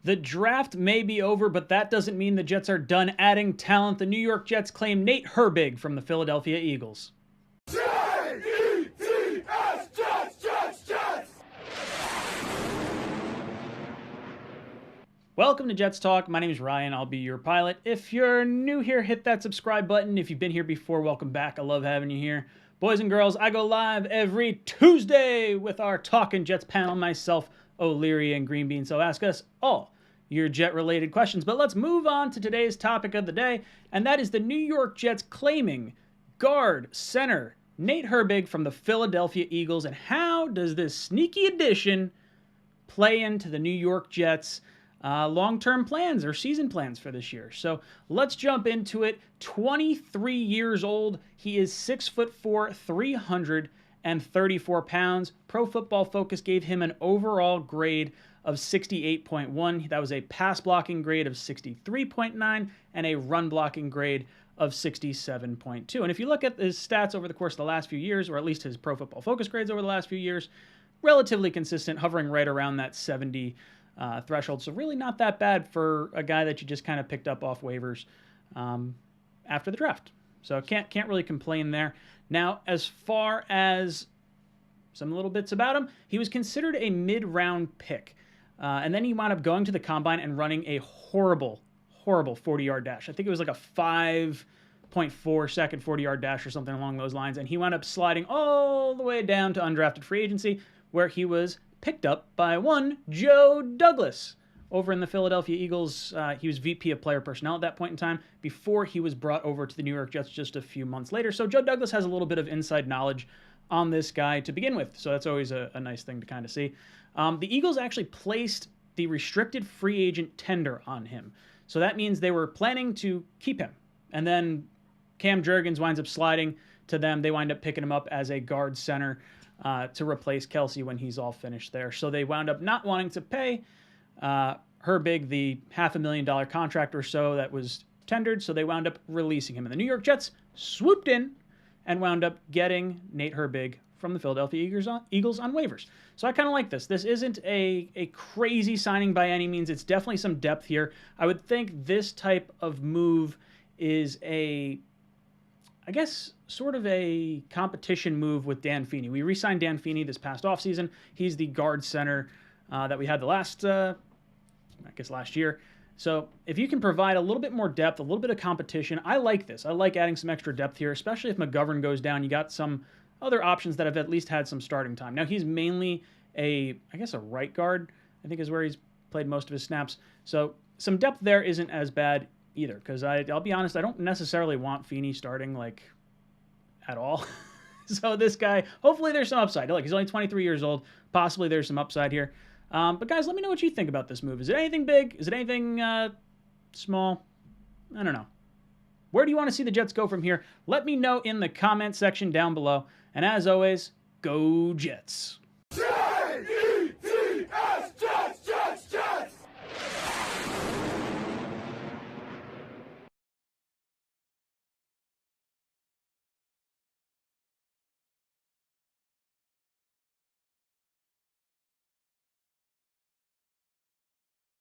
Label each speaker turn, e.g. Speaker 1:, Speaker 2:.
Speaker 1: The draft may be over, but that doesn't mean the Jets are done adding talent. The New York Jets claim Nate Herbig from the Philadelphia Eagles.
Speaker 2: J-E-T-S, Jets, Jets, Jets!
Speaker 1: Welcome to Jets Talk. My name is Ryan. I'll be your pilot. If you're new here, hit that subscribe button. If you've been here before, welcome back. I love having you here. Boys and girls, I go live every Tuesday with our Talkin' Jets panel, myself, O'Leary, and Green Bean. So ask us all your Jet-related questions. But let's move on to today's topic of the day, and that is the New York Jets claiming guard center Nate Herbig from the Philadelphia Eagles. And how does this sneaky addition play into the New York Jets' long-term plans or season plans for this year? So let's jump into it. 23 years old. He is 6'4", 334 pounds. Pro Football Focus gave him an overall grade of 68.1. That was a pass blocking grade of 63.9 and a run blocking grade of 67.2. And if you look at his stats over the course of the last few years, or at least his Pro Football Focus grades over the last few years, relatively consistent, hovering right around that 70 threshold. So really not that bad for a guy that you just kind of picked up off waivers after the draft. So can't really complain there. Now, as far as some little bits about him, he was considered a mid-round pick. And then he wound up going to the combine and running a horrible 40-yard dash. I think it was like a 5.4 second 40-yard dash or something along those lines. And he wound up sliding all the way down to undrafted free agency, where he was picked up by one Joe Douglas over in the Philadelphia Eagles. He was VP of player personnel at that point in time before he was brought over to the New York Jets just a few months later. So Joe Douglas has a little bit of inside knowledge on this guy to begin with. So that's always a nice thing to kind of see. The Eagles actually placed the restricted free agent tender on him. So that means they were planning to keep him. And then Cam Jurgens winds up sliding to them. They wind up picking him up as a guard center to replace Kelsey when he's all finished there. So they wound up not wanting to pay Herbig the $500,000 contract or so that was tendered, so they wound up releasing him. And the New York Jets swooped in and wound up getting Nate Herbig from the Philadelphia Eagles on waivers. So I kind of like this. This isn't a crazy signing by any means. It's definitely some depth here. I would think this type of move is I guess, sort of a competition move with Dan Feeney. We re-signed Dan Feeney this past offseason. He's the guard center that we had the last year. So if you can provide a little bit more depth, a little bit of competition, I like this. I like adding some extra depth here, especially if McGovern goes down. You got some other options that have at least had some starting time. Now, he's mainly a right guard, I think is where he's played most of his snaps. So some depth there isn't as bad either, because I'll be honest, I don't necessarily want Feeney starting, like, at all. So this guy, hopefully there's some upside. Look, he's only 23 years old. Possibly there's some upside here. But guys, let me know what you think about this move. Is it anything big? Is it anything small? I don't know. Where do you want to see the Jets go from here? Let me know in the comment section down below. And as always, go Jets.